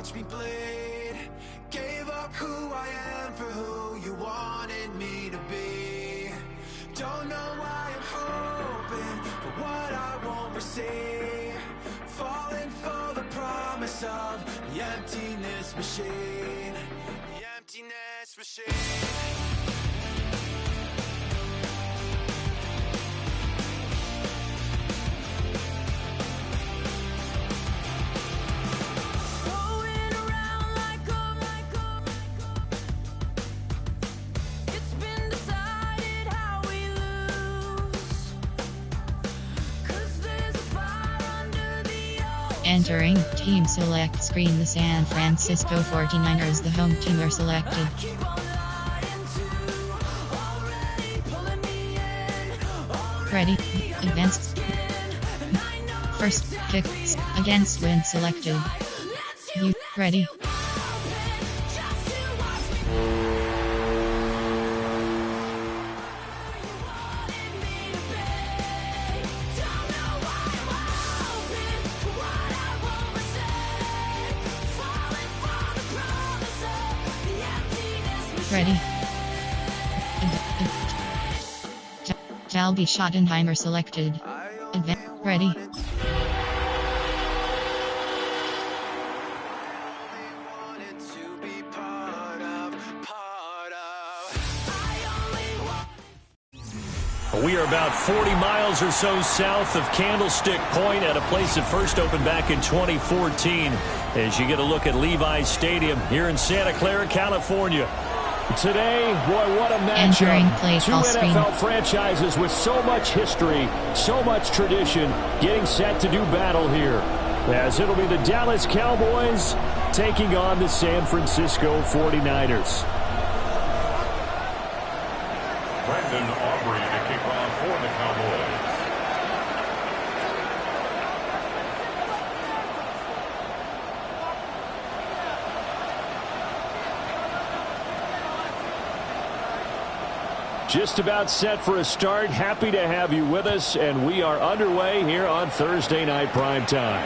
watch me bleed. Gave up who I am for who you wanted me to be. Don't know why I'm hoping for what I won't receive. Falling for the promise of the emptiness machine. The emptiness machine. Entering team select screen, the San Francisco 49ers, the home team, are selected. Ready, advanced. First pick, against win selected. You ready? Ready. Dalby Schottenheimer selected. Ready. We are about 40 miles or so south of Candlestick Point at a place that first opened back in 2014 as you get a look at Levi's Stadium here in Santa Clara, California. Today, boy, what a matchup. Two NFL franchises with so much history, so much tradition, getting set to do battle here. As it'll be the Dallas Cowboys taking on the San Francisco 49ers. Brandon Aubrey to kick off for the Cowboys. Just about set for a start. Happy to have you with us, and we are underway here on Thursday Night Primetime.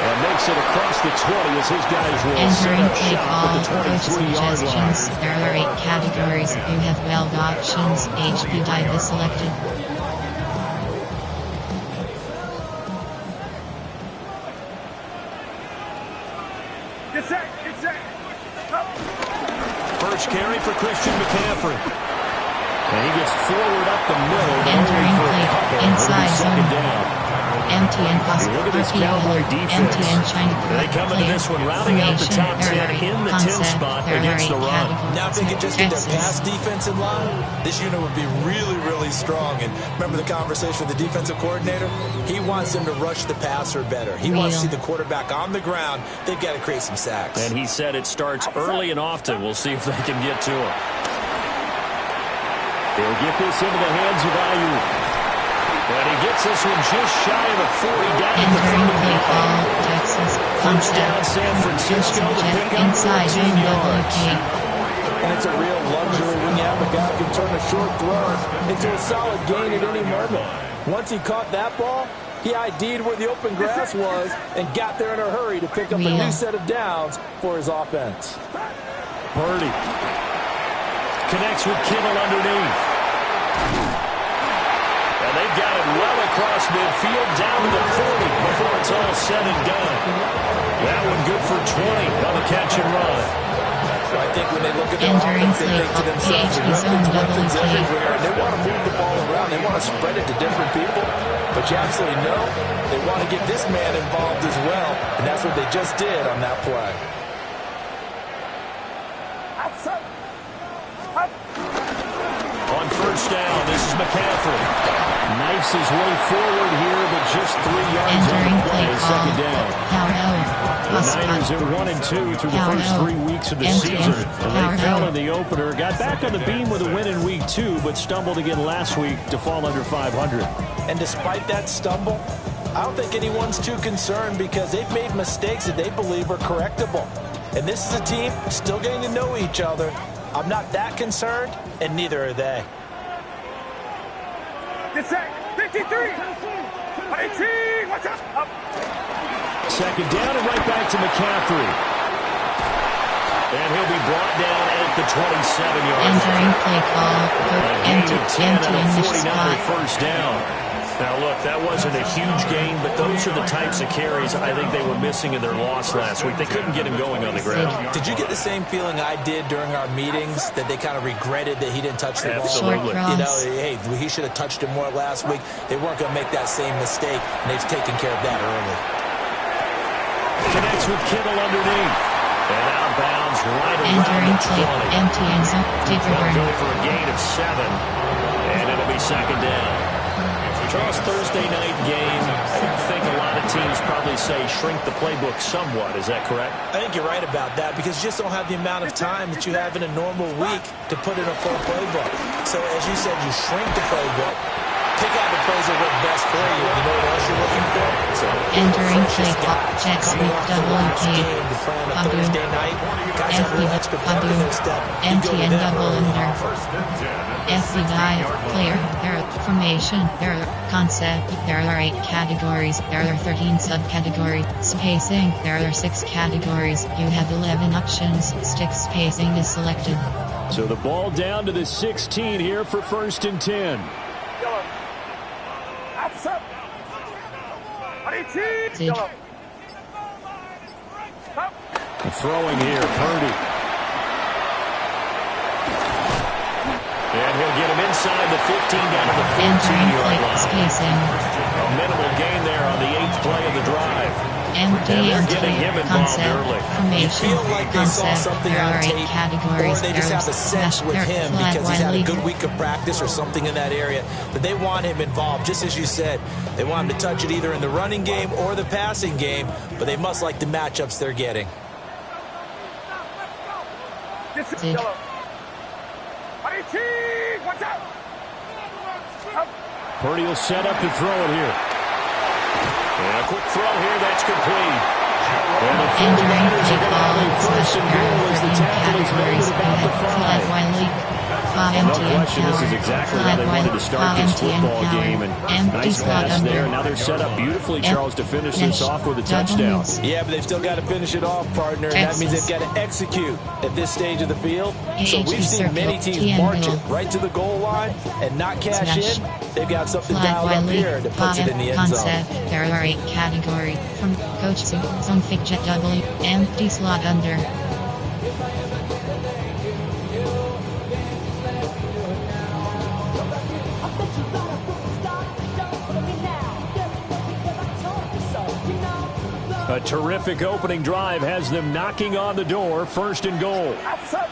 And makes it across the 20 as his guys will set up shop at the 23-yard line. There are 8 categories. You have weld options, HP type is selected. Get set, get set. First carry for Christian McCaffrey. And he gets forward up the middle. Entering play inside zone. Down. MTN possible RPO, MTN China. They come into this one rounding out the top 10 in the 10 spot against the run. Now if they could just get their pass defense in line, this unit would be really, really strong. And remember the conversation with the defensive coordinator? He wants them to rush the passer better. He wants to see the quarterback on the ground. They've got to create some sacks. And he said it starts early and often. We'll see if they can get to him. They'll get this into the hands of Ayuk. And he gets this one just shy of the 40 down at the front of the ball. Texas. First down San Francisco to pick up inside 14 yards. And it's a real luxury when you have a guy who can turn a short throw into a solid gain at any moment. Once he caught that ball, he ID'd where the open grass was and got there in a hurry to pick up a new set of downs for his offense. Purdy connects with Kittle underneath. And they've got it well across midfield, down to the 40 before it's all said and done. That one good for 20 on the catch and run. So I think when they look at their offense, they think to themselves, weapons everywhere. They want to move the ball around. They want to spread it to different people. But you absolutely know they want to get this man involved as well. And that's what they just did on that play. On first down, this is McCaffrey. Knifes his way forward here, but just 3 yards on the play. Second down. The Niners are 1-2 through the first 3 weeks of the season. And they fell in the opener. Got back on the beam with a win in week 2, but stumbled again last week to fall under 500. And despite that stumble, I don't think anyone's too concerned because they've made mistakes that they believe are correctable. And this is a team still getting to know each other. I'm not that concerned, and neither are they. Get set. 53. 18. Watch out. Up. Second down and right back to McCaffrey. And he'll be brought down at the 27-yard line. Entering play call. Emptying the 49 spot. first down. Now, look, that wasn't a huge gain, but those are the types of carries I think they were missing in their loss last week. They couldn't get him going on the ground. Did you get the same feeling I did during our meetings, that they kind of regretted that he didn't touch the ball? Absolutely. You know, hey, he should have touched it more last week. They weren't going to make that same mistake, and they've taken care of that early. Connects with Kittle underneath. And outbounds right around Entering the play. 20. Empty end zone. Deep They'll return. go for a gain of 7. And it'll be second down. Charles, Thursday night game, I think a lot of teams probably say shrink the playbook somewhat. Is that correct? I think you're right about that, because you just don't have the amount of time that you have in a normal week to put in a full playbook. So as you said, you shrink the playbook, pick out the plays that work best for you. You know what else you're looking for? So Entering play call. Jets coming week off the double last K. game to play on a Padu. Thursday night, guys have a little extra pep in their step. You Empty go to and them double early. under. FDI, player, error, formation, error, concept. There are 8 categories. There are 13 subcategories. Spacing, there are 6 categories. You have 11 options. Stick spacing is selected. So the ball down to the 16 here for first and 10. Yellow. Outside. Zig. Yellow. Throwing here, Purdy. And he'll get him inside the 15 down to the Entering 14-yard play line. spacing. A minimal gain there on the 8th play of the drive. Empty And they're and getting him clear. involved Concept, early. formation, Feel like they saw concept. something There on are 8 tape, categories. or they just There have a are sense with there him flat because he's had a wide good lead. week of practice or something in that area, that they want him involved. Just as you said, they want him to touch it either in the running game or the passing game, but they must like the matchups they're getting. Zig. Yellow. Watch out. Purdy will set up to throw it here. And a quick throw here, that's complete. And the Entering 49ers play are going to have a call. first and goal as the 13 tackle is made categories. at about the 5. Flat wide lead. No Empty and question, this is counter. exactly how they wanted to start this Empty and football counter. game. And Empty nice slot pass there. under. Now they're set up beautifully, Charles, to finish this off with a Double touchdown. moves. Yeah, but they've still got to finish it off, partner, and that means they've got to execute at this stage of the field. So we've seen many teams march it right to the goal line and not cash in. They've got something Flat dialed wide up lead. here that puts it in the end zone. Concept. There are 8 categories. From coach to zone fixture double. Empty slot under. A terrific opening drive has them knocking on the door, first and goal. Outside.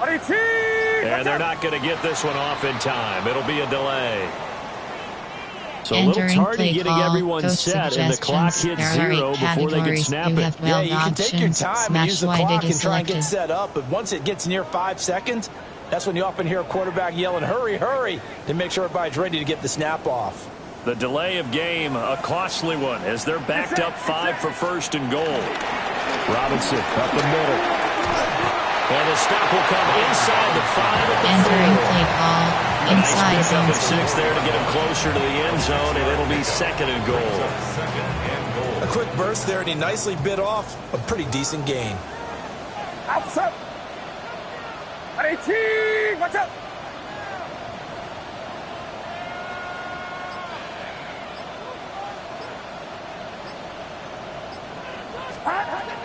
And they're not going to get this one off in time. It'll be a delay. So a little Entering tardy play getting call. everyone Coach set, and the clock suggestions. hits There are 0 8 before they can categories. snap You it. have Yeah, 12 you can take your options. time and Smash use the wide clock it is and try and get selected. set up. But once it gets near 5 seconds, that's when you often hear a quarterback yelling, hurry, hurry, to make sure everybody's ready to get the snap off. The delay of game, a costly one, as they're backed up 5 for first and goal. Robinson up the middle. And the stop will come inside the 5 at the Entering 4. play call. Inside Nice pick up zone. at 6 there to get him closer to the end zone, and it'll be second and goal. A quick burst there, and he nicely bit off a pretty decent gain. Outside. Watch out.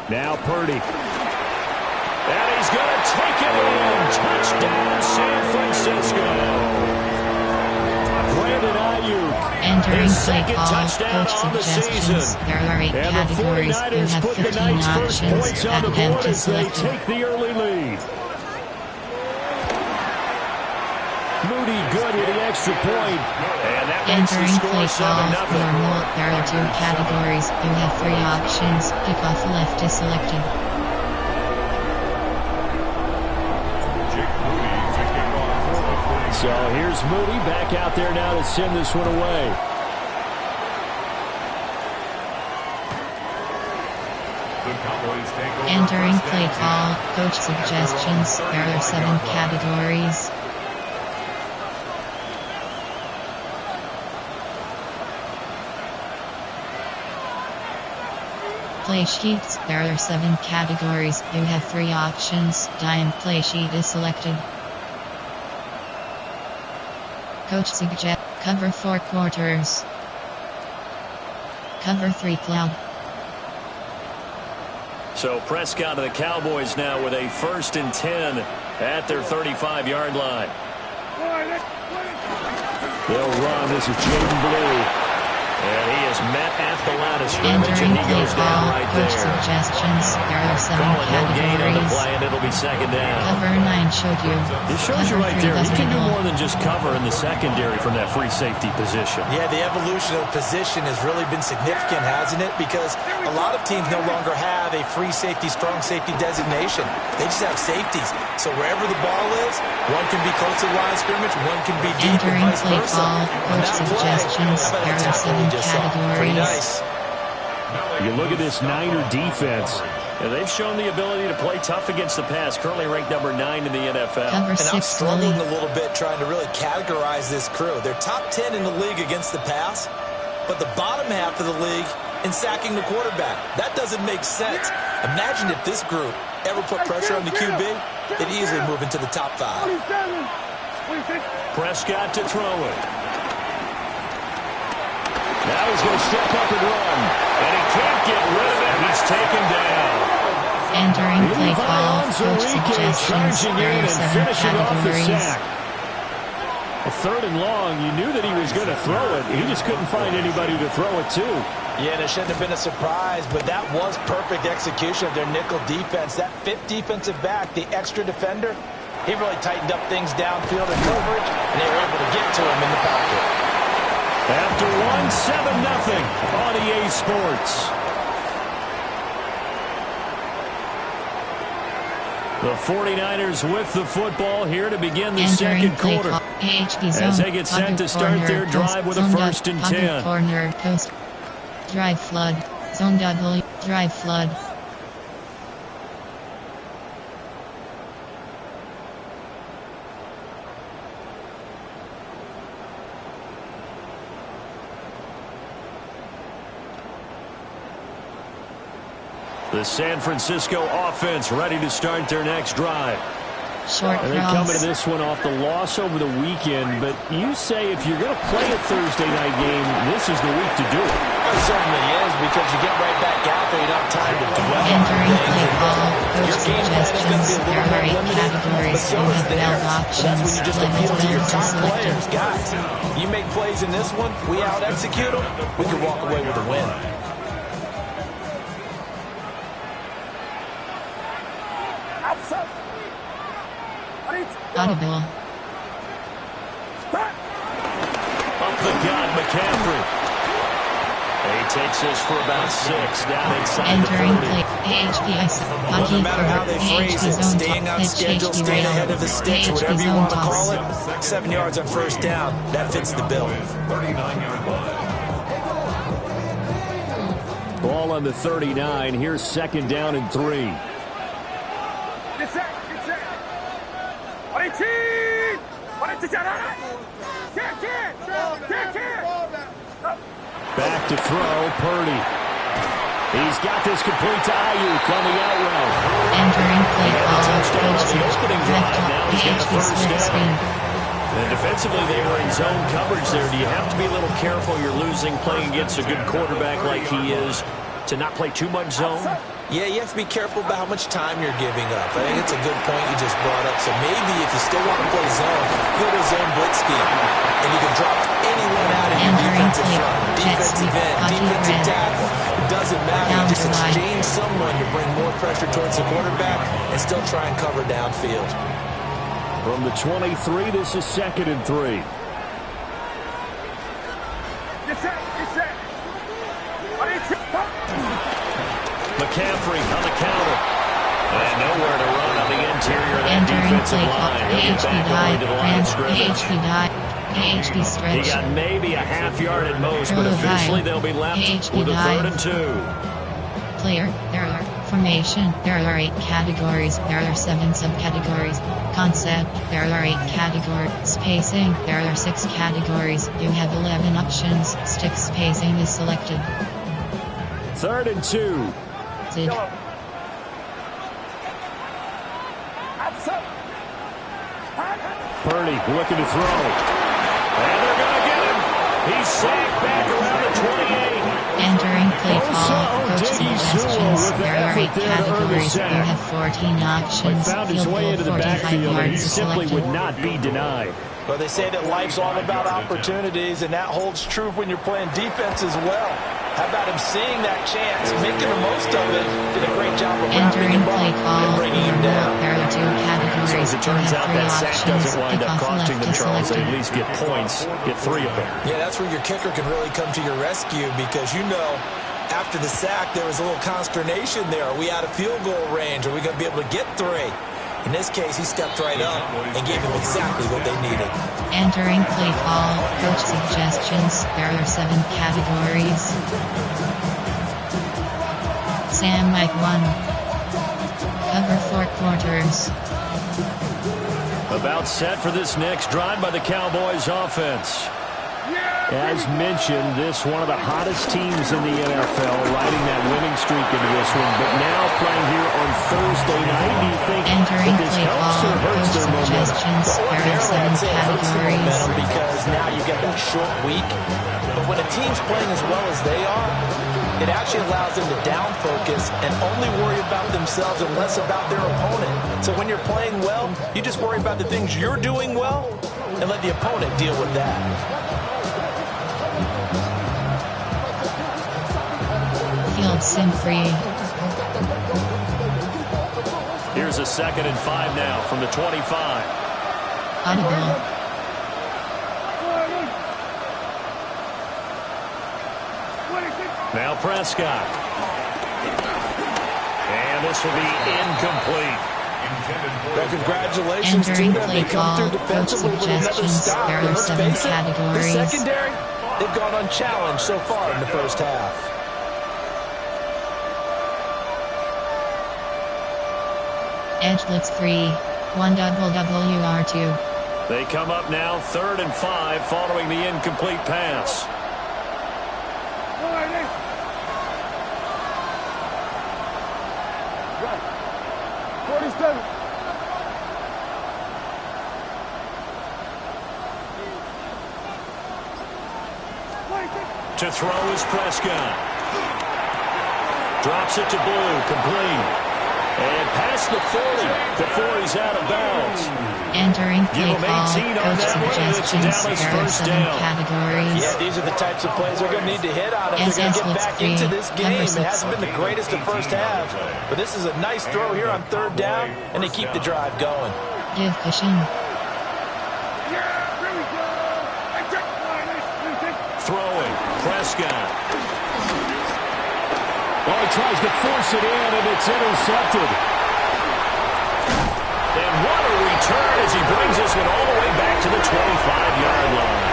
Now Purdy. And he's going to take it in. Touchdown, San Francisco. Brandon Ayuk. Entering His play second call. touchdown Coach on the suggestions. season. There are 8 And the categories. You 49ers have put the 13 Knights' first options. points on the board Empty as they selected. take the early lead. Moody good with the extra point. And that makes the Entering play score call. 7-0. Normal. There are 2 categories. You have 3 options. Kickoff left is selected. So here's Moody back out there now to send this one away. Entering play call. Coach suggestions. There are 7 categories. Play sheets. There are 7 categories. You have 3 options. Dime play sheet is selected. Coach suggest cover 4 quarters. Cover 3 cloud. So Prescott of the Cowboys now with a 1st and 10 at their 35-yard line. They'll run. This is Jaden Blue. And he is met at the line of scrimmage, and he goes down right Coach there. suggestions. There are 7 Calling no gain on the categories. play, and it'll be 2nd down. Cover 9 showed you. It shows you right there, he can do more than just cover in the secondary from that free safety position. Yeah, the evolution of position has really been significant, hasn't it? Because a lot of teams no longer have a free safety, strong safety designation. They just have safeties. So wherever the ball is, one can be close to the line of scrimmage, one can be deep, and Entering vice play versa. call. On Coach that play, suggestions. how about There a are tackle we 7 just saw? Pretty categories. nice. You look at this Niner defense. And they've shown the ability to play tough against the pass, currently ranked number 9 in the NFL. Cover And 6 I'm struggling Lily. a little bit trying to really categorize this crew. They're top 10 in the league against the pass, but the bottom half of the league in sacking the quarterback. That doesn't make sense. Imagine if this group ever put pressure on the QB, they'd easily move into the top 5. Prescott to throw it. Now he's going to step up and run. And he can't get rid of it. He's taken down. Entering play call. Lunny Coach WK suggestions. charging There in are and 7 finishing off the categories. sack. A 3rd and long. You knew that he was going to throw it. He just couldn't find anybody to throw it to. Yeah, and it shouldn't have been a surprise, but that was perfect execution of their nickel defense. That 5th defensive back, the extra defender, he really tightened up things downfield in coverage, and they were able to get to him in the pocket. After one, 7-0 on EA Sports. The 49ers with the football here to begin the Entering second play quarter. call. AHP zone. As they get set to start Corner, their drive with a zone 1st and pocket 10. Corner post. Drive flood. Zone W. Drive flood. The San Francisco offense ready to start their next drive. Short And they come into cross. this one off the loss over the weekend, but you say if you're going to play a Thursday night game, this is the week to do it. It certainly is, because you get right back out there, you don't have time to dwell on Entering things. play call. Coach Your game plan is going to be a suggestions. There little are more 8 limited, but categories. so You is have 12 theirs. options. That's when you just Limit appeal to your builds top is selected. players. Guys, you make plays in this one, we out-execute them, we can walk away with a win. Audible. Up the gut, McCaffrey. He takes this for about 6 down inside Entering the 30. play. AHP ice. Well, Hockey no matter how cover. they phrase AHP it, zone staying top on pitch. schedule, AHP staying rail. ahead of the sticks, AHP whatever you zone want to toss. call it, 7 yards on 1st down, that fits the bill. 39-yard line. Ball on the 39. Here's 2nd down and 3. Get set. Get set. Back to throw, Purdy. He's got this complete to Ayuk on the out route. Entering play He got a call. touchdown Coach on the opening drive. left Now he's got the AHP first split down. screen. And defensively, they were in zone coverage there. Do you have to be a little careful? You're losing playing against a good quarterback like he is to not play too much zone? Yeah, you have to be careful about how much time you're giving up. I think it's a good point you just brought up. So maybe if you still want to play zone, go to zone blitz scheme. And you can drop anyone out in your Entering defensive play. front, Jet defensive sweep. end, Hockey defensive red. tackle. It doesn't matter. Down You just to line. exchange someone to bring more pressure towards the quarterback and still try and cover downfield. From the 23, this is 2nd and 3. Get set. Get set. McCaffrey on the counter. And nowhere to run on the interior of that Entering defensive play call. line. He'll get AHP back die. only to the line of Rams. scrimmage. AHP die. AHP He stretch. got maybe a half yard at most, but Early officially high. they'll be left AHP with a 3rd dive. and 2. Player. There are formation. There are 8 categories. There are 7 subcategories. Concept. There are 8 categories. Spacing. There are 6 categories. You have 11 options. Stick spacing is selected. 3rd and 2. selected. Purdy looking to throw. And they're going to get him. He's sacked back around the 28. Entering play call, coach suggestions. There are 8 categories. You have 14 options. Found his Field way goal into the 45 backfield, and he yards simply selected. would not be denied. Well, they say that life's all about opportunities, and that holds true when you're playing defense as well. How about him seeing that chance, making the most of it, did a great job of wrapping Entering him up play and call, bringing him down. there are 2 categories. So as it turns you out, have 3 that sack options. doesn't wind up Kickoff costing left them, is Charles. They selected. at least get points, get 3 of them. Yeah, that's where your kicker can really come to your rescue because you know after the sack there was a little consternation there. Are we out of field goal range? Are we going to be able to get 3? In this case, he stepped right up and gave them exactly what they needed. Entering play call, coach suggestions. There are 7 categories. Sam Mike 1. Cover 4 quarters. About set for this next drive by the Cowboys offense. As mentioned, this one of the hottest teams in the NFL, riding that winning streak into this one. But now playing here on Thursday night, do you think Entering that this play helps call, or hurts coach their momentum? suggestions. There are 7 categories. Because now you get that short week. But when a team's playing as well as they are, it actually allows them to down focus and only worry about themselves and less about their opponent. So when you're playing well, you just worry about the things you're doing well and let the opponent deal with that. Field sim free. Here's a 2nd and 5 now from the 25. Audible. Now Prescott. And this will be incomplete. Well, congratulations Entering to them. play They come call, through coach defensively with another suggestions. stop. There And are let's 7 face it, the categories. secondary, they've gone unchallenged so far in the first half. Edge blitz 3. 1 WR2. They come up now 3rd and 5 following the incomplete pass. To throw is Prescott. Drops it to Blue, complete. And past the 40 before he's out of bounds. Entering play Give him call, 18 on coach that one, and it's suggestions. Dallas There are first 7 down. categories. Yeah, these are the types of plays they're going to need to hit on if they're going to get blitz back 3. into this game. Number It 6. hasn't been the greatest of first halves, but this is a nice throw here on 3rd down, and they keep the drive going. Div cushion. Throwing, Prescott. Oh, he tries to force it in, and it's intercepted. And what a return as he brings this one all the way back to the 25-yard line.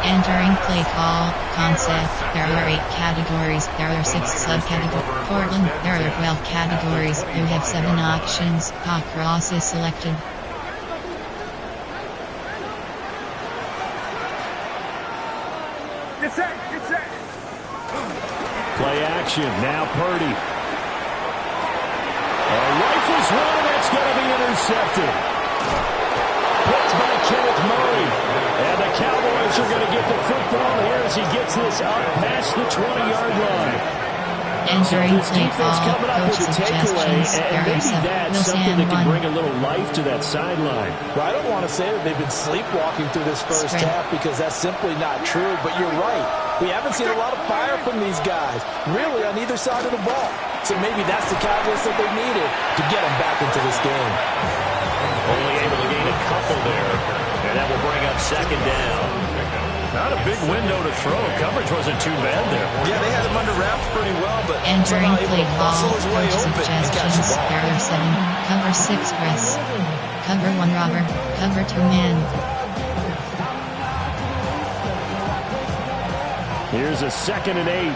Entering play call, concept. There are 8 categories. There are 6 subcategories. Portland, there are 12 categories. You have 7 options. Hawk cross is selected. Play action, now Purdy. Rifles one, that's going to be intercepted. Picked by Kenneth Murray. And the Cowboys are going to get the football here as he gets this up past the 20-yard line. Entering So play defense call, coming up coach with a takeaway, suggestions. and There are maybe 7. that's something that can 1. bring a little life to that sideline. Well, I don't want to say that they've been sleepwalking through this first Spread. half because that's simply not true, but you're right. We haven't seen a lot of fire from these guys, really, on either side of the ball. So maybe that's the catalyst that they needed to get them back into this game. Only able to gain a couple there, and that will bring up 2nd down. Not a big window to throw. Coverage wasn't too bad there. Yeah, they had him under wraps pretty well, but Entering somehow able play to call, muscle his way coach open and catch the suggestions. ball. There are 7. Cover 6 press. Cover 1 robber. Cover 2 man. Here's a 2nd and 8.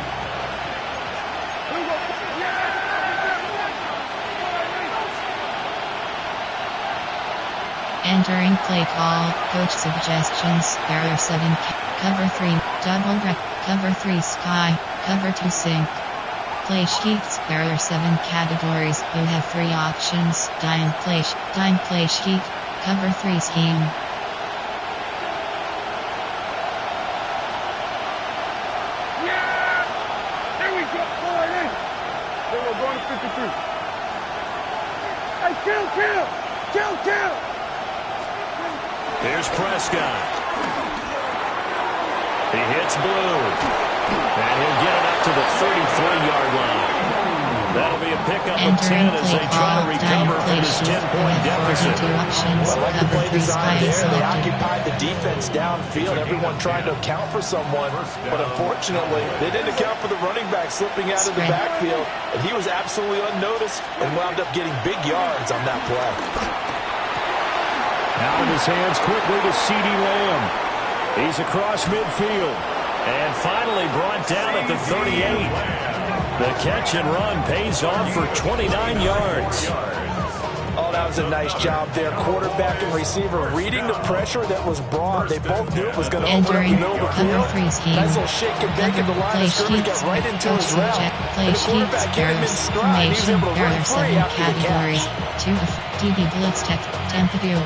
Entering play call, coach suggestions. There are 7. Cover 3. double rec, cover 3 sky, cover 2 sink. Play sheets. There are 7 categories. You have 3 options. Dime play sheet, cover 3 scheme. Yeah! There we go. Pull it in. Then we're going to 53. Hey, kill! Here's Prescott. He hits blue. And he'll get it up to the 33-yard line. That'll be a pickup of 10 as they try to recover from this 10-point deficit. Well, like the play design there, they occupied the defense downfield, everyone trying to account for someone, but unfortunately, they didn't account for the running back slipping out of the backfield, and he was absolutely unnoticed and wound up getting big yards on that play. Out of his hands quickly to CeeDee Lamb. He's across midfield. And finally brought down at the 38. The catch and run pays off for 29 yards. Oh, that was a nice job there. Quarterback and receiver reading the pressure that was brought. They both knew it was going to open up the middle of the field. Nice little shake and bake in the line of scrimmage, got right into his route. And the quarterback hit him in stride. He's able to run free after the catch. 2 DB blitz tech, tempo.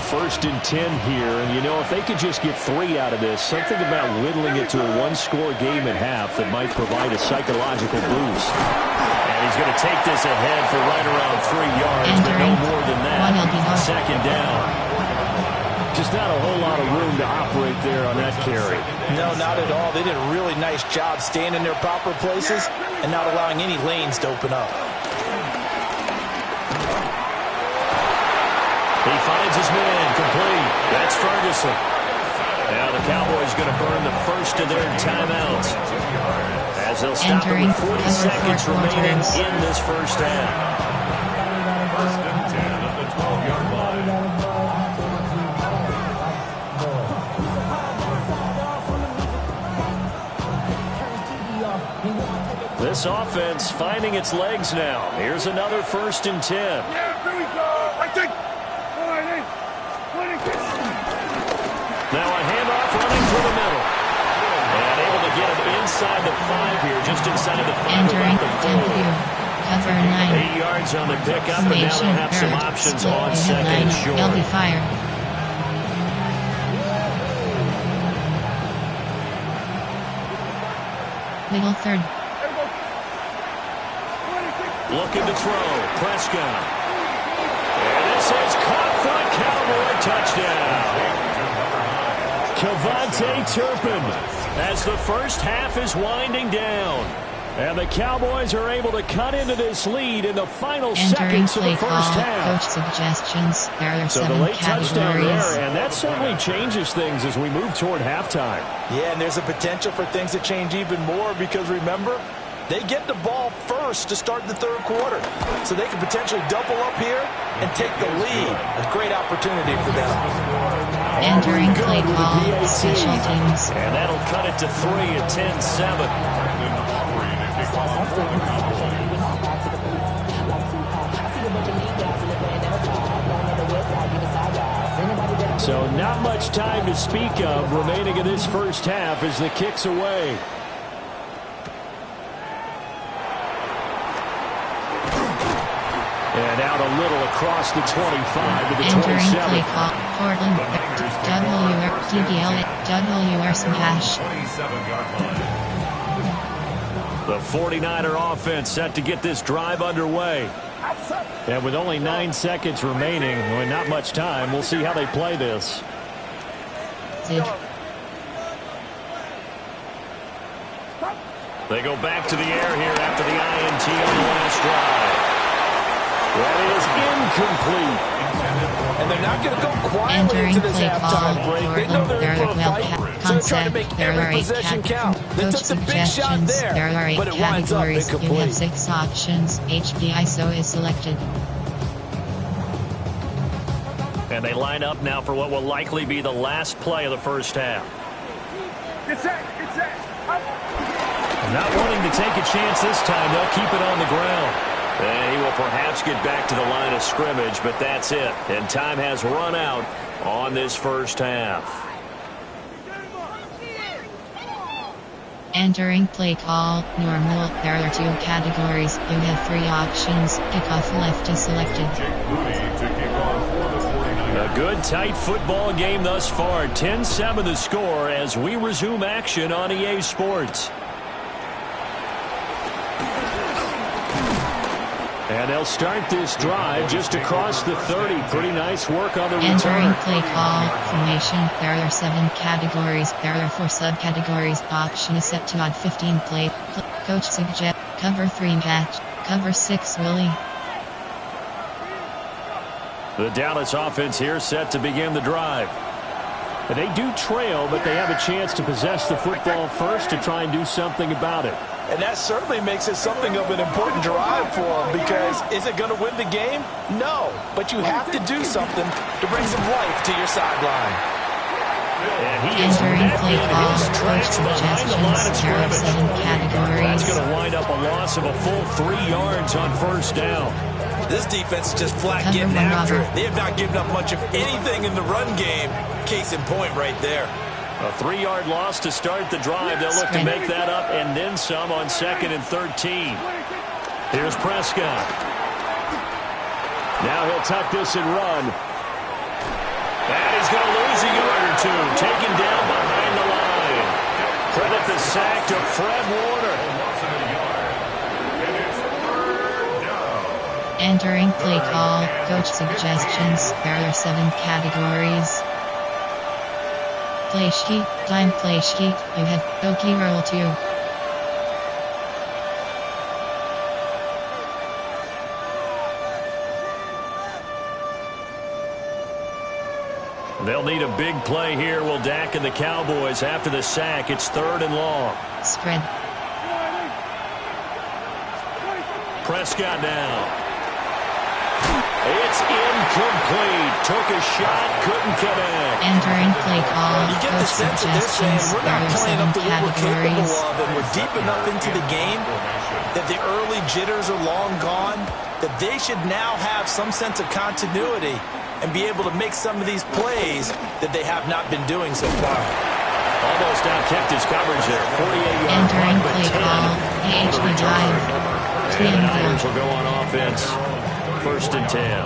First and 10 here, and you know, if they could just get 3 out of this, something about whittling it to a 1-score game at half that might provide a psychological boost. And he's going to take this ahead for right around 3 yards, but no more than that. Second down. Just not a whole lot of room to operate there on that carry. No, not at all. They did a really nice job staying in their proper places and not allowing any lanes to open up. He finds his man, complete. That's Ferguson. Now the Cowboys going to burn the first of their timeouts as they'll stop it with 40 seconds remaining in this first half. This offense finding its legs now. Here's another 1st and 10. Yeah, here we go. I think. Now a handoff running through the middle. And able to get him inside the 5 here, just inside the 5. Entering cover 9. 8 yards on the pickup, and now they'll have some options on second and short. They'll be fired. Middle 3rd. Looking to throw. Prescott. And this is caught for a Cowboy touchdown. Kevontae Turpin as the first half is winding down. And the Cowboys are able to cut into this lead in the final seconds of the first half. Coach suggestions. There are so 7 the late categories. touchdown there, and that certainly changes things as we move toward halftime. Yeah, and there's a potential for things to change even more because remember, they get the ball first to start the 3rd quarter. So they can potentially double up here and take the lead. A great opportunity for them. Entering play call, special teams. And that'll cut it to 3 at 10-7. So not much time to speak of remaining in this first half as the kick's away. And out a little across the 25 to the 27. Entering play call, Portland, WR smash. The 49er offense set to get this drive underway. And with only 9 seconds remaining, and not much time, we'll see how they play this. They go back to the air here after the INT on the last drive. That is incomplete. And they're not going to go quietly into this halftime break. They know they're in for a fight, so they're trying to make every possession count. They took the big shot there, but it winds up incomplete. You have 6 options. HBISO is selected. And they line up now for what will likely be the last play of the first half. Get set. Not wanting to take a chance this time, they'll keep it on the ground. And he will perhaps get back to the line of scrimmage, but that's it. And time has run out on this first half. Entering play call, normal, there are 2 categories, you have 3 options, kickoff left is selected. A good tight football game thus far, 10-7 the score as we resume action on EA Sports. And they'll start this drive just across the 30. Pretty nice work on the return. Entering play call, formation, there are 7 categories, there are 4 subcategories, option is set to odd 15 play. Coach suggest, cover 3 match, cover 6 Willie. The Dallas offense here set to begin the drive. They do trail, but they have a chance to possess the football first to try and do something about it. And that certainly makes it something of an important drive for them, because is it going to win the game? No, but you have to do something to bring some life to your sideline. And he is met in his tracks behind the line of scrimmage. 7 categories. That's going to wind up a loss of a full 3 yards on first down. This defense is just flat Cover getting one, after Robert. it. They have not given up much of anything in the run game. Case in point right there. A 3-yard loss to start the drive. They'll look to make that up and then some on 2nd and 13. Here's Prescott. Now he'll tuck this and run. And he's going to lose a yard or 2. Taken down behind the line. Credit the sack to Fred Warner. Entering play call, coach suggestions, there are 7 categories. Play sheet, time play sheet, you have Okie roll 2. They'll need a big play here, will Dak and the Cowboys after the sack. It's 3rd and long. Spread. Prescott now. It's incomplete. Took a shot, couldn't connect. Entering play call, You get the coach sense that they're saying suggestions, we're there not are playing 7 up to what we're capable categories. of, and we're deep enough into the game that the early jitters are long gone, that they should now have some sense of continuity and be able to make some of these plays that they have not been doing so far. Almost outkicked his coverage there. 48-yard Entering run, but play 10. call, PHP dive. And the Niners will go on offense. 1st and 10.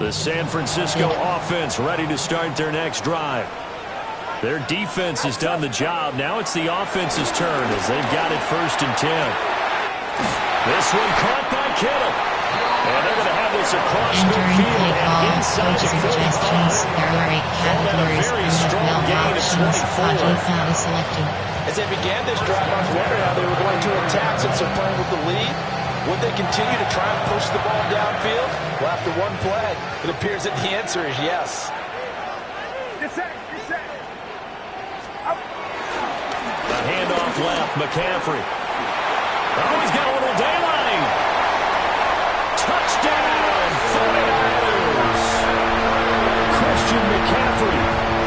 The San Francisco offense ready to start their next drive. Their defense has done the job. Now it's the offense's turn as they've got it 1st and 10. This one caught by Kittle. And they're going to have this across Entering midfield play and call, inside coach the 35. suggestions, there are 8 categories. very You have strong 12 gain of options, 24. Hockey not is selected. As they began this drive, I was wondering how they were going to attack since they're playing with the lead. Would they continue to try and push the ball downfield? Well, after one play, it appears that the answer is yes. Get set, get set. The handoff left, McCaffrey. Oh, he's got a little daylight. Touchdown, 49ers. Christian McCaffrey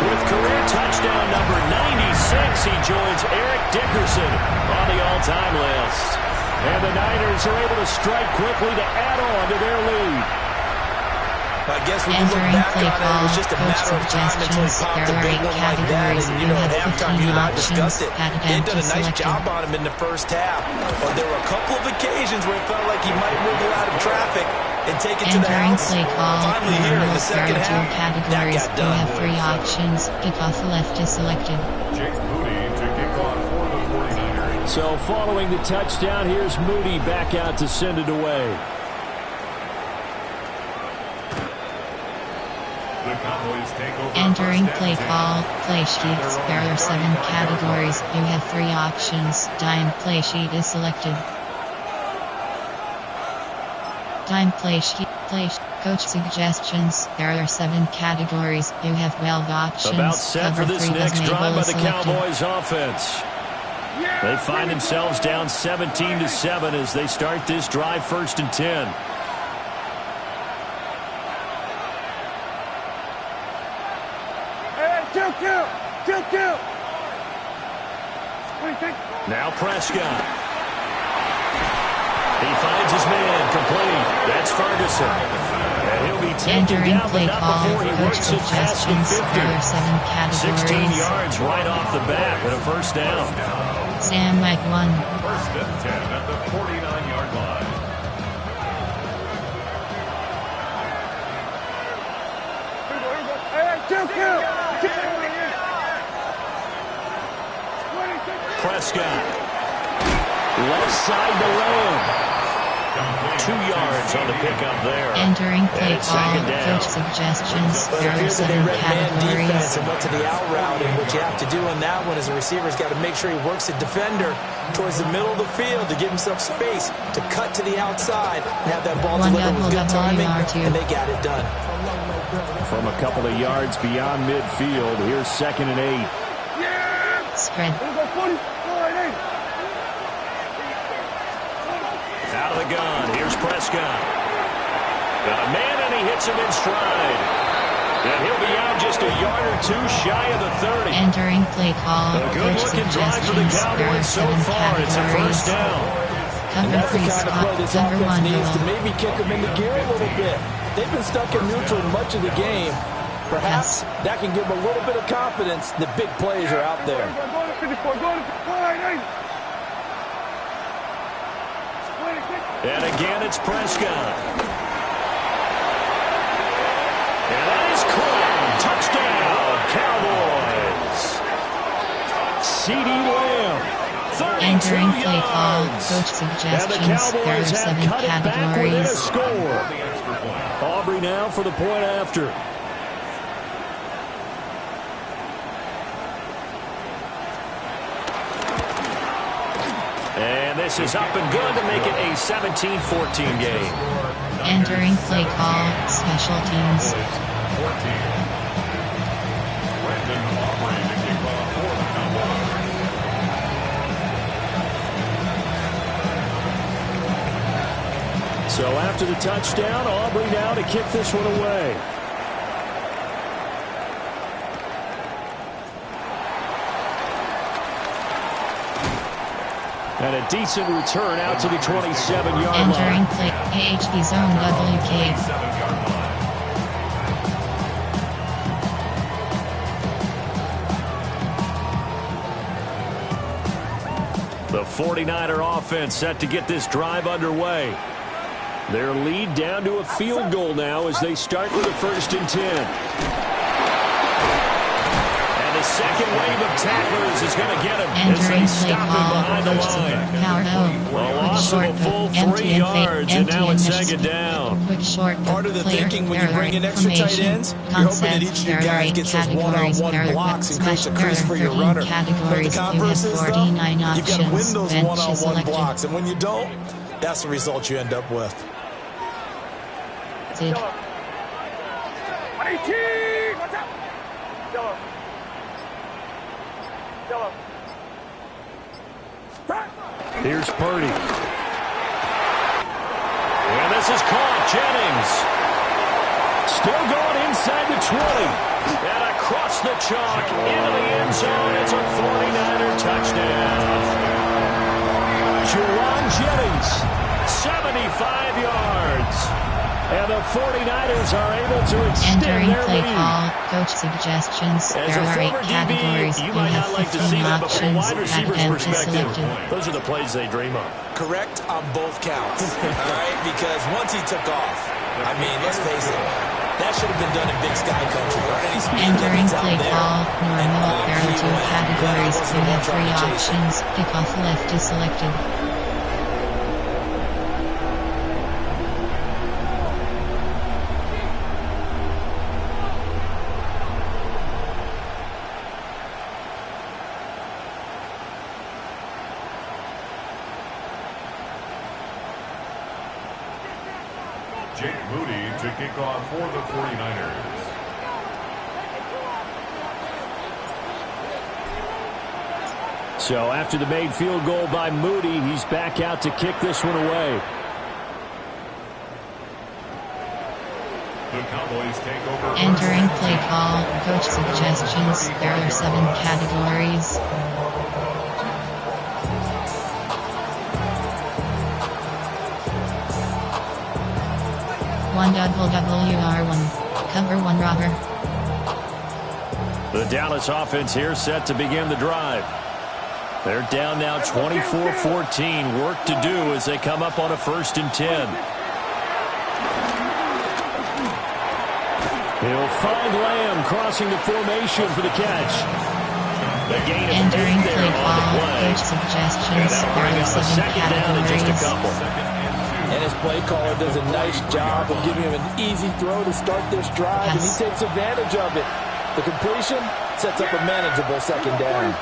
with career touchdown number 96. He joins Eric Dickerson on the all-time list. And the Niners are able to strike quickly to add on to their lead. I guess when you look Entering back play on it, it was just a call, matter of time until he suggestions, popped a there are big 8 one like that. categories. And, You at have halftime, 15 you and I options, discussed it. added They did a nice selected. job on him in the first half. But there were a couple of occasions where it felt like he might wiggle out of traffic and take it to the Entering house. play call, Finally here in the there second are 2 half, that categories. got You done. have 3 options, kickoff left is selected. So following the touchdown, here's Moody back out to send it away. Entering play call, play sheets, there are 7 categories. You have 3 options, time play sheet is selected. Time play sheet, coach suggestions, there are 7 categories. You have 12 options. About set for Cover this 3 next was drive by the selected. Cowboys offense. They find themselves down 17-7 as they start this drive 1st and 10. Hey, kill. What do you think? Now Prescott. He finds his man complete. That's Ferguson. And he'll be taken Entering down, but play not call, before he coach works it past the suggestions, 50. there are 7 categories. 16 yards right off the bat and a first down. Sam Mike 1. First and 10 at the 49-yard line. Prescott. Left side to Lamb. 2 yards on the pickup there. Entering play And call, second down. coach suggestions, But there are here's that they 7 read man defense categories. and went to the out route, and what you have to do on that one is a receiver's got to make sure he works the defender towards the middle of the field to give himself space to cut to the outside and have that ball One delivered with good timing, WR2. and they got it done. From a couple of yards beyond midfield, here's 2nd and 8. Spread. Out of the gun. Here's Prescott. Got a man, and he hits him in stride. And he'll be out just a yard or 2 shy of the 30. Entering play call, A coach good-looking drive for the suggestions, there are Cowboys so 7 far. It's a first categories. down. And Cover that's the 3 kind of play Scott, this cover offense 1 needs to Noah. maybe kick them into gear a little bit. They've been stuck in neutral much of the game. Perhaps that can give them a little bit of confidence that big plays are out there. And again, it's Prescott. And that is caught. Touchdown, Cowboys. CeeDee Lamb, 32 Entering play call, yards. coach And the suggestions, there are Cowboys 7 have cut it back within a categories. score. Aubrey now for the point after. And this is up and good to make it a 17-14 game. Entering play call, special teams. Brandon Aubrey to kick off for the Cowboys. So after the touchdown, Aubrey now to kick this one away. And a decent return out to the 27-yard line. Entering play, AHD zone WK. 7-yard line. The 49er offense set to get this drive underway. Their lead down to a field goal now as they start with a 1st and 10. And the second wave of tacklers is going to get him as they Entering play stop him call, behind the coach line. power A quick loss of short a full put, empty 3 and yards, and now it's empty second down. Quick short put, Part of the clear, thinking when you there are bring in extra tight information, ends, you're hoping that concept, each of you there are guys 8 gets those categories, one-on-one there are blocks and creates a special, there crease are for your 13 runner. But if categories, the you have converse is, 49 though, you've got to win options, those bench is one-on-one selected. blocks, and when you don't, that's the result you end up with. Did. 118! Watch out! Yellow. Yellow. Here's Purdy. And this is caught. Jennings. Still going inside the 20. And across the chalk into the end zone. It's a 49er touchdown. Juwan Jennings, 75 yards. And the 49ers are able to extend Entering their play lead. call, coach suggestions, As there a are 8 former categories, DB, you you might have not like to 15 see that, but from a options, wide receiver's bench is perspective, selected. those are the plays they dream of. Correct on both counts, all right? Because once he took off, I mean, let's face it, that should have been done in Big Sky Country. There aren't any speed Entering limits out play there. call, And normal, quick, there are he 2 went. categories, That wasn't you the have one 3 trying to chase him. options, kickoff left is selected. Jake Moody to kick off for the 49ers. So after the made field goal by Moody, he's back out to kick this one away. The Cowboys take over. Entering play call, coach suggestions, there are 7 categories. 1 WR1. Cover 1 robber. The Dallas offense here set to begin the drive. They're down now 24-14. Work to do as they come up on a 1st and 10. He'll find Lamb crossing the formation for the catch. The gain of Entering 8 there play on the call. play. Coach suggestions. And There that'll are bring 7 up a 2nd down in just a categories. couple. And his play caller does a nice job of giving him an easy throw to start this drive, and he Yes. takes advantage of it. The completion sets up a manageable 2nd down.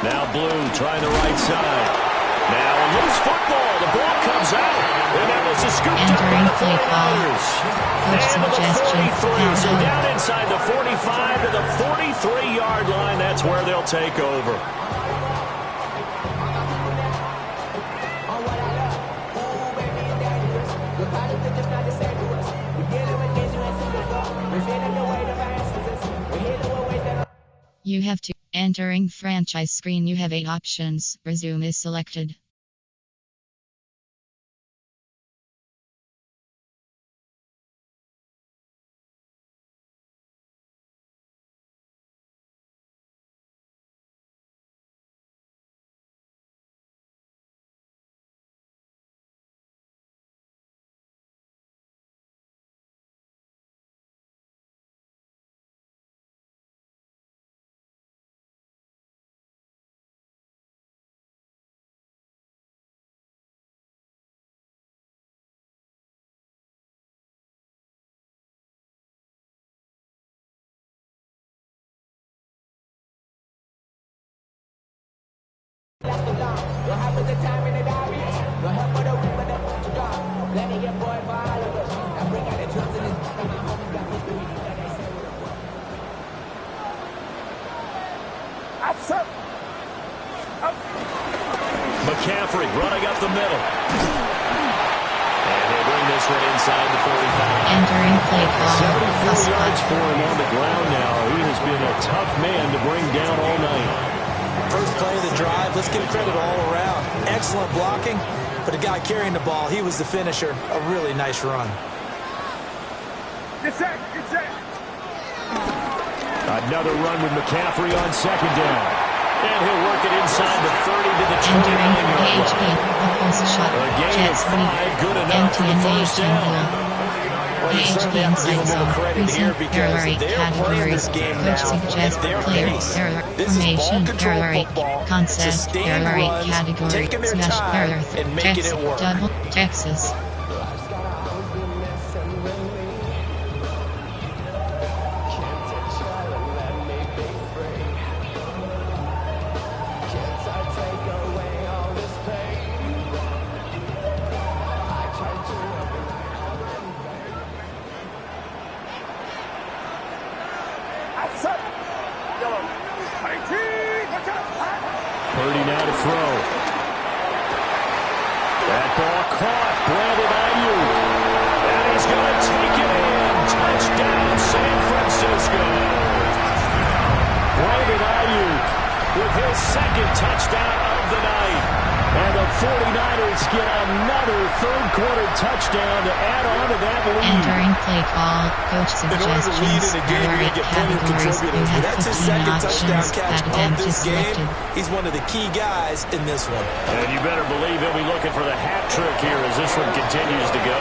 Now Blue trying the right side. Now a loose football. The ball comes out. And that was a scoop up by Entering the play call. 49ers. Coach And to the suggestion. 43. So Down. down inside the 45 to the 43-yard line. That's where they'll take over. You have to. Entering franchise screen. You have 8 options. Resume is selected. McCaffrey running up the middle. And they bring this one inside the 45. Entering play call. 74 yards for him on the ground now. He has been a tough man to bring down all night. First play of the drive, let's give credit all around. Excellent blocking, but the guy carrying the ball, he was the finisher. A really nice run. Get set, get set. Another run with McCaffrey on 2nd down. And he'll work it inside the 30 to the Entering 29-yard PHP. line. Post shot. A gain Jets of 5, good enough empty for the and first down. Well, you certainly have to give them more credit here because they're playing this game now at their pace. This is ball-control football, sustained runs, taking their time and making it work. Double Texas. Purdy now to throw. That ball caught. Brandon Ayuk. And he's going to take it in. Touchdown, San Francisco. Brandon Ayuk with his 2nd touchdown of the night. And the 49ers get another 3rd-quarter touchdown to add on to that lead. Entering play call. Coach In order to lead suggestions. in a game, There you are 8 get plenty of categories. You contributors. have That's his 15 2nd touchdown options. catch That of event this is game. selected. He's one of the key guys in this one. And you better believe he'll be looking for the hat trick here as this one continues to go.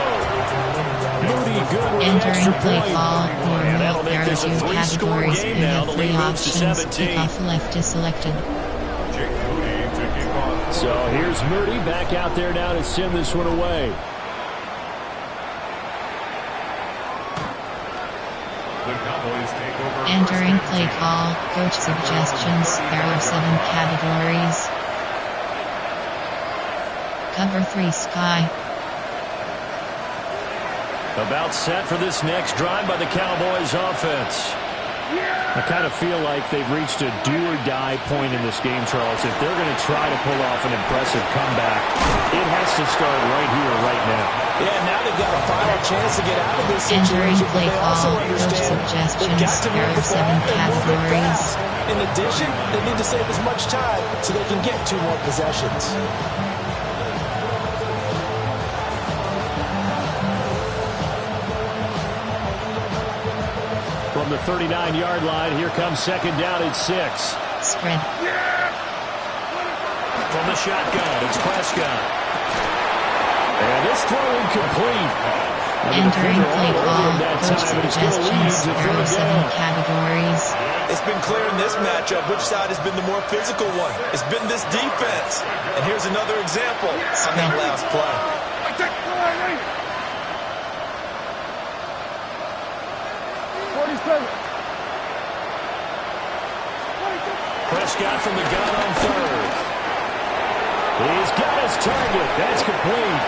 Moody good with the Entering extra play point. call. And that'll There make are this a 2 three-score categories. game You now. have The 3 lead moves to options. 17. Kickoff left is selected. Jake Moody to kick off. So here's Moody back out there now to send this one away. The Cowboys take over. Entering first play and 10. call. Coach suggestions. There are 7 categories. Cover 3 Sky. About set for this next drive by the Cowboys offense. I kind of feel like they've reached a do-or-die point in this game, Charles. If they're going to try to pull off an impressive comeback, it has to start right here, right now. Yeah, now they've got a final chance to get out of this Entering situation, but play they also call. Coach understand they've got suggestions. to There move are the 7 ball and move it categories. fast. In addition, they need to save as much time so they can get 2 more possessions. from the 39-yard line. Here comes second down at 6. Spread. From the shotgun, it's Prescott. And this throw incomplete. Entering play call, coach suggestions, there are 7 categories. It's been clear in this matchup which side has been the more physical one. It's been this defense. And here's another example on that last play. Prescott from the gun on third. He's got his target. That's complete.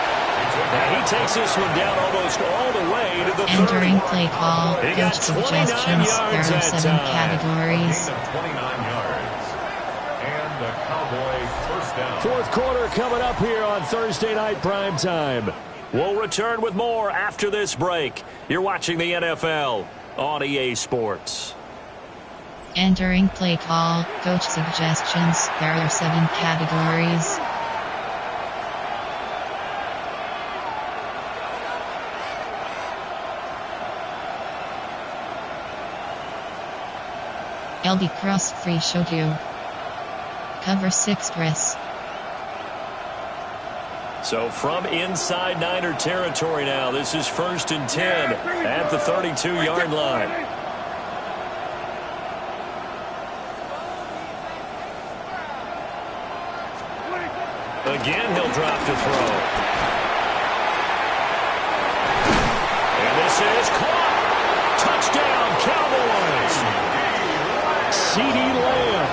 And he takes this one down almost all the way to the 30. Entering play call, coach suggestions, there are 7 categories. 29 yards. And the Cowboy first down. Fourth quarter coming up here on Thursday Night Primetime. We'll return with more after this break. You're watching the NFL on EA Sports. Entering play call, coach suggestions, there are 7 categories. LB cross free Shogu. Cover 6 press. So from inside Niner territory now, this is 1st and 10 at the 32-yard line. Again, he'll drop to throw. And this is caught. Touchdown, Cowboys. CD Lamb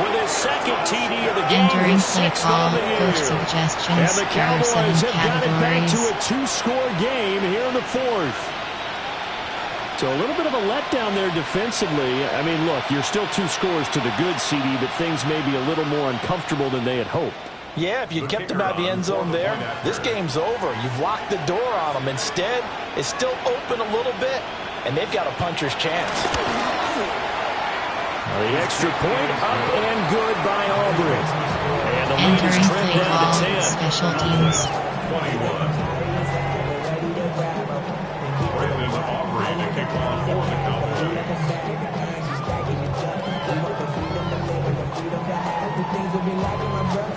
with his second TD of the game. Entering play call, coach suggestions, and the there are 7 Cowboys have got it back to categories. a 2-score game here in the 4th. So a little bit of a letdown there defensively. I mean, look, you're still 2 scores to the good, CD, but things may be a little more uncomfortable than they had hoped. Yeah, if you kept them out of the end zone there, this game's over. You've locked the door on them. Instead, it's still open a little bit, and they've got a puncher's chance. The extra point up and good by Aubrey. And the lead is Entering trimmed play down call, to 10. special teams. 21. Brandon Aubrey to kick off for the Cowboys.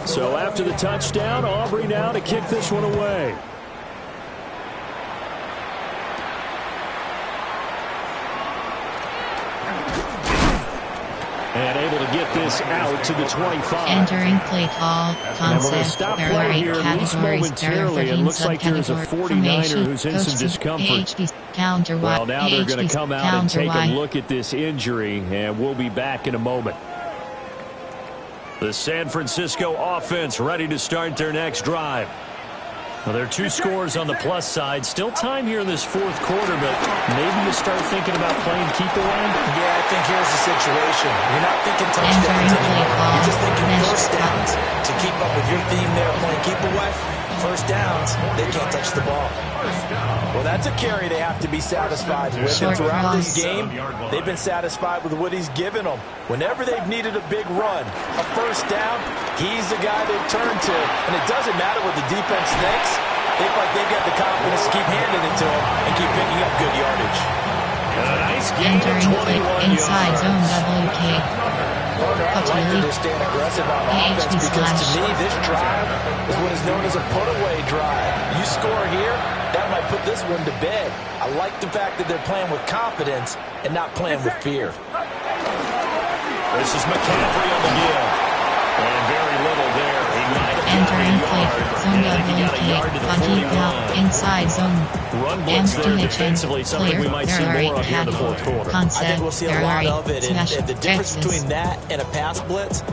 So after the touchdown, Aubrey now to kick this one away. And able to get this out to the 25. Entering play call, And we're going to concept, stop there are play 8 here at least categories, there are momentarily. It 13 looks like there's a subcategories. 49er who's in some Coach discomfort. AHD, counter Y, Well, now they're going AHD, to come out and counter take Y. a look at this injury, and we'll be back in a moment. The San Francisco offense ready to start their next drive. Well, there are 2 scores on the plus side. Still time here in this 4th quarter, but maybe you start thinking about playing keep away. Yeah, I think here's the situation. You're not thinking touchdowns anymore. You're just thinking first downs. To keep up with your theme there, playing keep away, first downs, they can't touch the ball. Well, that's a carry they have to be satisfied with. And throughout this game, they've been satisfied with what he's given them. Whenever they've needed a big run, a first down, he's the guy they've turned to. And it doesn't matter what the defense thinks. They feel like they've got the confidence to keep handing it to him and keep picking up good yardage. Nice gain of Entering play 21 inside yards. zone WK. I like that they're staying aggressive on offense because to me, this drive is what is known as a put-away drive. You score here, that might put this one to bed. I like the fact that they're playing with confidence and not playing with fear. This is McCaffrey on the give. And very little there. He might have Entering play zone I think he got a yard to the WK. 49. Inside zone. Run blitz there defensively, something we might see more of here in the 4th quarter. I think we'll see a lot of it. And the difference Texas. between that and a pass blitz,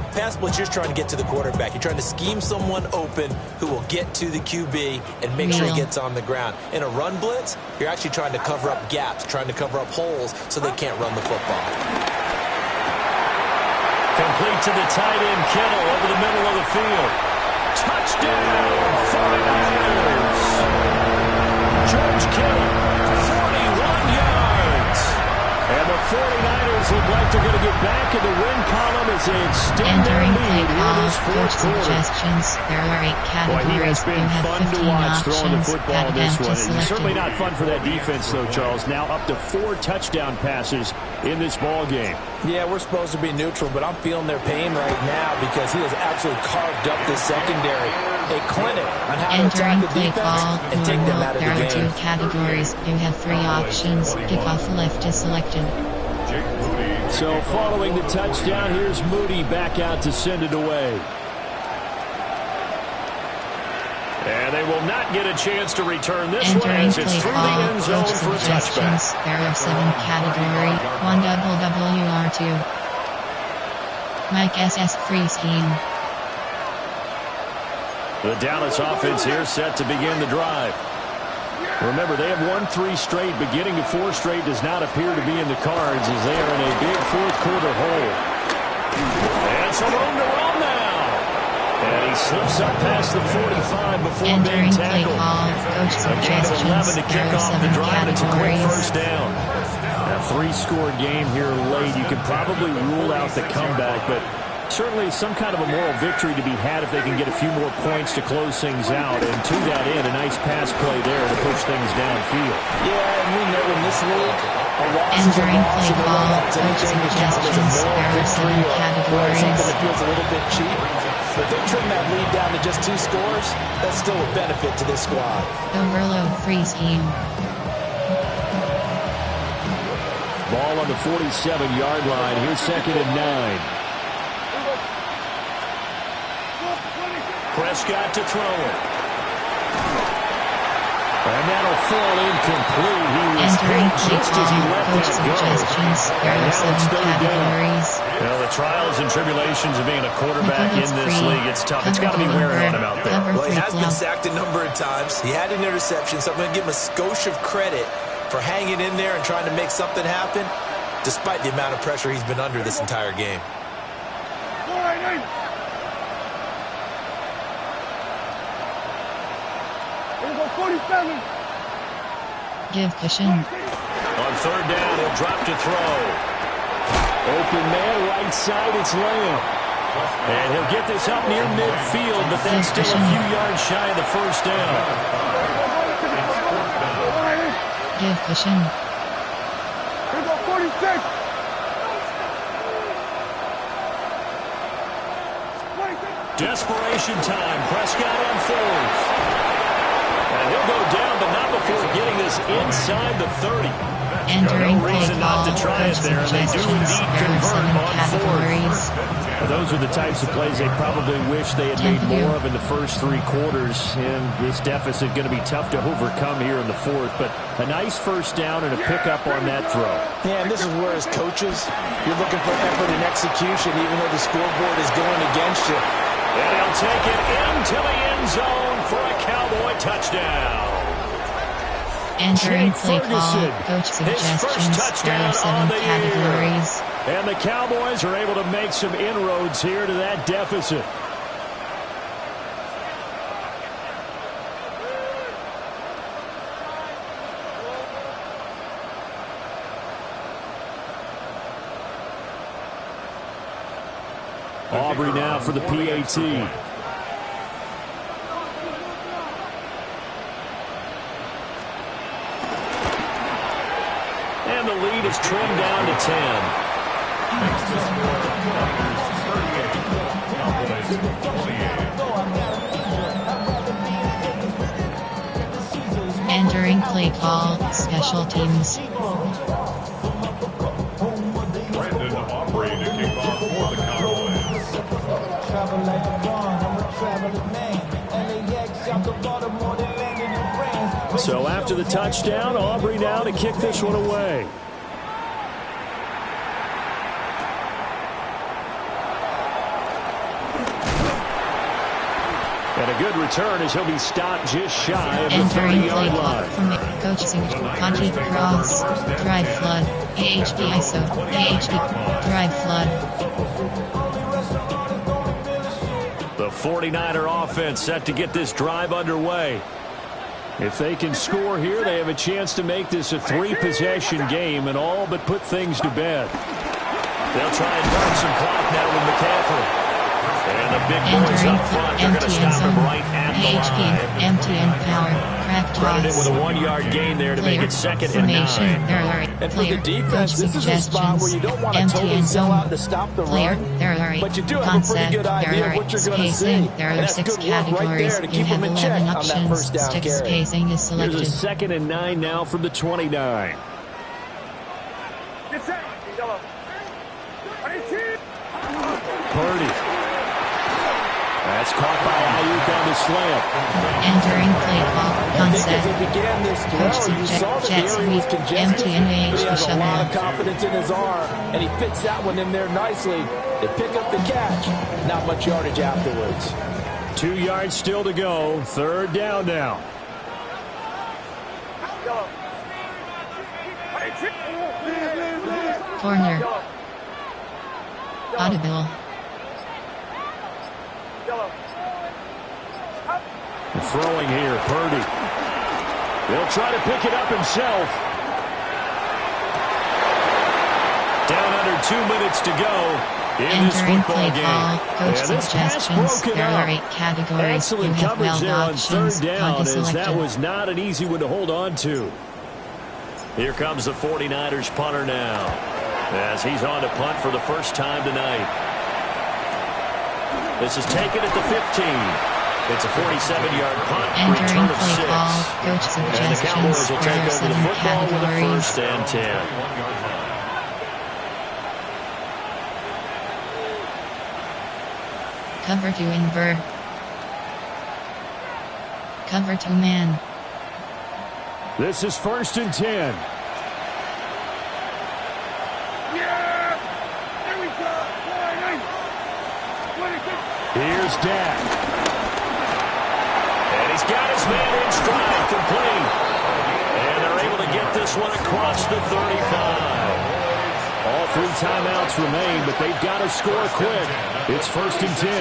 you're trying to get to the quarterback. You're trying to scheme someone open who will get to the QB and make sure he gets on the ground. In a run blitz, you're actually trying to cover up gaps, trying to cover up holes so they can't run the football. Complete to the tight end, Kittle, over the middle of the field. Touchdown, 49ers. George Kittle, 41 yards. And the 49ers Cardinals look like they're going to get back in the win column as they extend their Entering lead play here in call, this coach fourth quarter. suggestions. There are 8 Boy, categories. he has been You have fun 15 to watch throwing the options. football in this one. It's Selected. certainly not fun for that defense, though, Charles. Now up to 4 touchdown passes in this ball game. Yeah, we're supposed to be neutral, but I'm feeling their pain right now because he has absolutely carved up the secondary. A clinic on how to attack Entering the play defense call, and take them out of there the are 2 game. categories. You have 3 options. Kickoff left is selected. So following the touchdown, here's Moody back out to send it away. And they will not get a chance to return this one Entering as it's play through the call, end zone coach for a touchback. suggestions. There are 7 category. 1 WWR2. Mike SS free scheme. The Dallas offense here set to begin the drive. Remember, they have won 3 straight, but getting to 4 straight does not appear to be in the cards as they are in a big fourth quarter hole. And some room to run now. And he slips up past the 45 before being Entering play tackled. call, coach A gain of 11 suggestions. to There kick are off 7 the drive. It's a quick categories. first down. A 3-score game here late. You can probably rule out the comeback, but certainly some kind of a moral victory to be had if they can get a few more points to close things out. And to that end, a nice pass play there to push things downfield. Yeah, and we know in this league, a loss is a Entering loss, play and no call, one wants coach anything to count as a suggestions. moral There are victory 7 or categories. something that feels a little bit cheap. If they trim that lead down to just 2 scores, that's still a benefit to this squad. Overload free scheme. Ball on the 47-yard line. Here's 2nd and 9. Prescott to throw it. And that'll fall incomplete. He was Entering hit play just as he call, let coach that go. suggestions. There And are now it's 7 third down. categories. Well, the trials and tribulations of being a quarterback in this league, it's tough. It's got to be wearing on him out there. Cover Well, he 3 has been club. sacked a number of times. He had an interception, so I'm going to give him a skosh of credit for hanging in there and trying to make something happen, despite the amount of pressure he's been under this entire game. Give cushion. On third down, he'll drop to throw. Open man, right side, it's Lamb. And he'll get this up near midfield, but that's still a few yards shy of the first down. Give cushion. Desperation time. Prescott on 4th. And he'll go down, but not before getting this inside the 30. Entering No play reason not call, to try it coach there, and they do suggestions. indeed There are convert 7 on 4th. categories. Those are the types of plays they probably wish they had made more of in the first 3 quarters. And this deficit going to be tough to overcome here in the 4th. But a nice first down and a pickup on that throw. Yeah, and this is where, as coaches, you're looking for effort and execution, even though the scoreboard is going against you. And he'll take it into the end zone for a Cowboy touchdown. Entering Jake play call, Ferguson, coach his first suggestions. There touchdown are 7 on the categories. year. And the Cowboys are able to make some inroads here to that deficit. Aubrey now for the PAT. And the lead is trimmed down to 10. Entering play call, special teams. Brandon Aubrey to kick off for the Cowboys. So after the touchdown, Aubrey now to kick this one away. And a good return as he'll be stopped just shy of the Entering play 30-yard call line. from coach signature. Conti cross, drive flood, AHD ISO, AHD, drive flood. The 49er offense set to get this drive underway. If they can score here, they have a chance to make this a 3-possession game and all but put things to bed. They'll try and burn some clock now with McCaffrey. And the big boys up front, they're going to stop him right at the line. MTN power, crack toss. Credited with a 1-yard gain there to make it 2nd and 9. And for the defense, this is a spot where you don't want to totally sell out to stop the run, but you do have a pretty good idea of what you're going to see. There And are that's 6 good work right there categories. to You keep have them in check 11 on that first options. down Stick carry. spacing is Here's selected. a 2nd and 9 now from the 29. Get set. Yellow. 22. Purdy. That's caught by Ayuk on the slant. Entering play call. I think as he Concept. began this throw, you saw that the Jets area was read congested, MTN but he has a lot of shutdown. confidence in his arm, and he fits that one in there nicely. They pick up the catch. Not much yardage afterwards. 2 yards still to go. 3rd down now. Yellow. 22. Corner. Yellow. Audible. Yellow. Throwing here, Purdy. He'll try to pick it up himself. Down under 2 minutes to go in this Entering football play game. call. Coach Yeah, this pass suggestions. broken There are up. 8 categories. You Excellent have coverage well there on options. 3rd down, Plug is as that selected. was not an easy one to hold on to. Here comes the 49ers punter now, as he's on to punt for the first time tonight. This is taken at the 15. It's a 47-yard punt, Entering return of play 6. call. Coach And the Cowboys suggestions. will There take are over the 7 football with a categories. 1st and 10. Cover 2 invert. Cover 2 man. This is 1st and 10. Yeah. There we go. 26. Here's Dak. And he's got his man in stride, complete. And they're able to get this one across the 35. All 3 timeouts remain, but they've got to score quick. It's 1st and 10.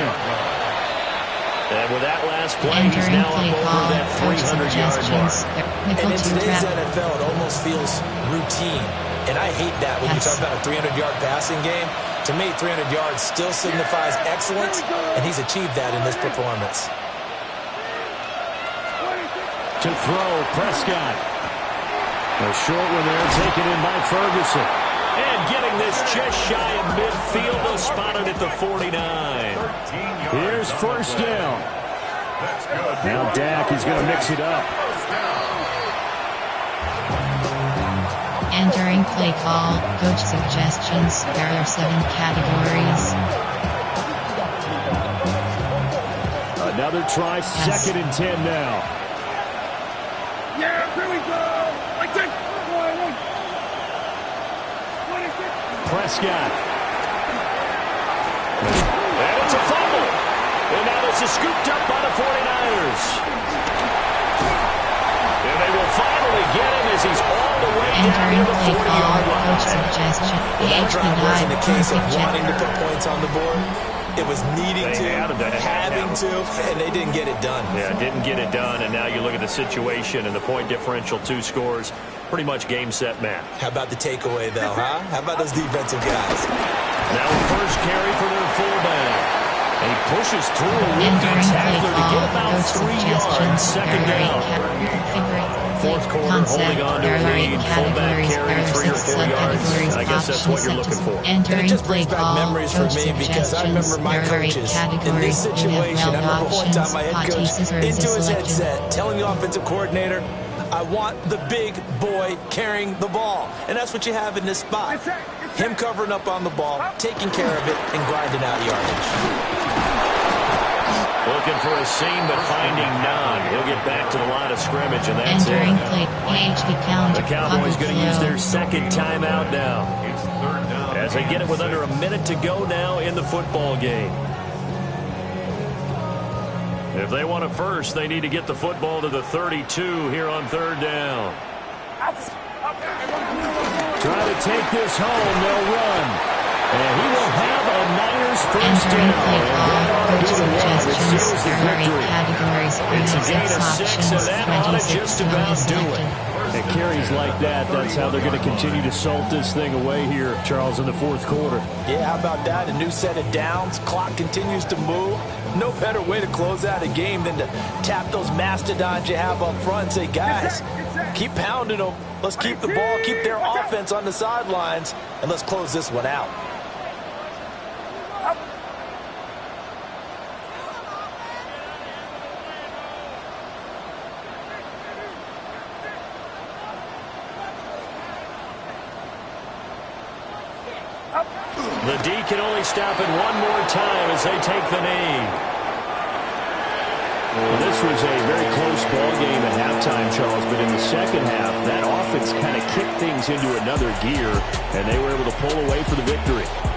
And with that last play, he's Entering now play up over call. that Coach 300-yard mark. suggestions. And Nickel in 2 today's trap. NFL, it almost feels routine. And I hate that when you Yes. talk about a 300-yard passing game. To me, 300 yards still signifies excellence, and he's achieved that in this performance. To throw, Prescott. A short one there, taken in by Ferguson. And getting this just shy of midfield, they'll spot it at the 49. Here's 1st down. Now Dak is going to mix it up. Entering play call. Coach suggestions. There are 7 categories. Another try, Yes. 2nd and 10 now. Yeah, here we go. I take 26. Prescott. And it's a fumble. And now this is scooped up by the 49ers. And they will finally get him as he's all the way down Entering near the play call. 40-yard Coach line. suggestion. Well, that PHP drive wasn't a dive. case of Perfect wanting to check. put points on the board. It was needing They to, had to, having to, and they didn't get it done. Yeah, didn't get it done, and now you look at the situation and the point differential, 2 scores, pretty much game, set, match. How about the takeaway, though, huh? How about those defensive guys? Now a first carry for their fullback. And he pushes through a rookie Entering play tackler to call. get about Coach 3 yards, suggestions. There 2nd are 8 down. Fourth quarter, holding on to a lead. Fullback carry 3 or 4 yards. I guess that's what you're looking for. And Entering it just play brings back call. memories for Coach me because I suggestions. remember my There are 8 coaches in categories. this You have situation. I well remember one time options. my head Hot coach scissors into is his selected. headset telling the offensive coordinator, I want the big boy carrying the ball. And that's what you have in this spot. Him covering up on the ball, taking care of it, and grinding out yardage. Looking for a seam, but finding none. He'll get back to the line of scrimmage, and that's Entering it. play PHP count. The Cowboys going to use their Flow. 2nd timeout now, It's 3rd down. as they get it with under a minute to go now in the football game. If they want a first, they need to get the football to the 32 here on 3rd down. Try to take this home. They'll run. And he will have a Niners first Entering down. play call. Coach It suggestions. seals the There are 8 victory. categories. You It's a have gain 6 of 6, options. and that ought to 26 just zone about is do selected. it. get carries like that, that's how they're going to continue to salt this thing away here, Charles, in the fourth quarter. Yeah, how about that? A new set of downs. Clock continues to move. No better way to close out a game than to tap those mastodons you have up front and say, guys, keep pounding them. Let's keep the ball, keep their offense on the sidelines, and let's close this one out. The D can only stop it one more time as they take the knee. Well, this was a very close ball game at halftime, Charles, but in the second half, that offense kind of kicked things into another gear, and they were able to pull away for the victory.